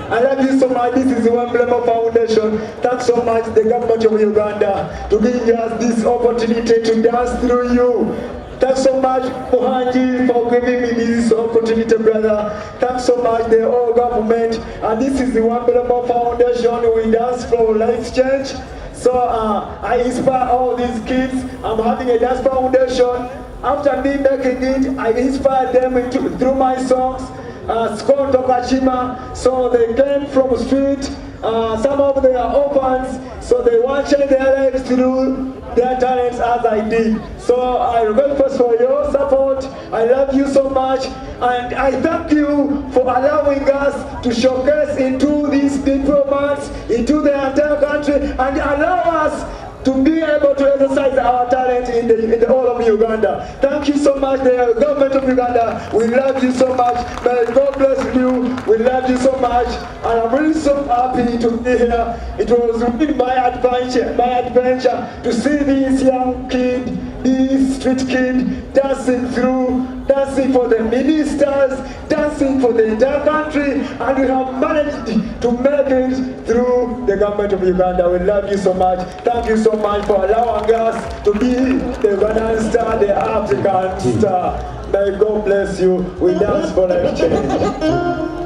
I love you so much. This is the Obwamanyi Foundation. Thanks so much, the government of Uganda, to give us this opportunity to dance through you. Thanks so much, Muhoozi, for giving me this opportunity, brother. Thanks so much, the whole government. And this is the Obwamanyi Foundation. We dance for life change. So I inspire all these kids. I'm having a dance foundation. After me making it, I inspire them through my songs. Skoto Kashima, so they came from the street. Some of them are orphans, so they want to change their lives through their talents as I did. So I request for your support. I love you so much, and I thank you for allowing us to showcase into these diplomats, into the entire country, and allow us to be able to exercise our talent in the whole of Uganda. Thank you so much, the government of Uganda. We love you so much. May God bless you. We love you so much. And I'm really so happy to be here. It was really my adventure to see this young kid, this street kid, dancing for the ministers, dancing for the entire country, and we have managed to make it through the government of Uganda. We love you so much. Thank you so much for allowing us to be the Ugandan star, the African star. May God bless you. We dance for life change.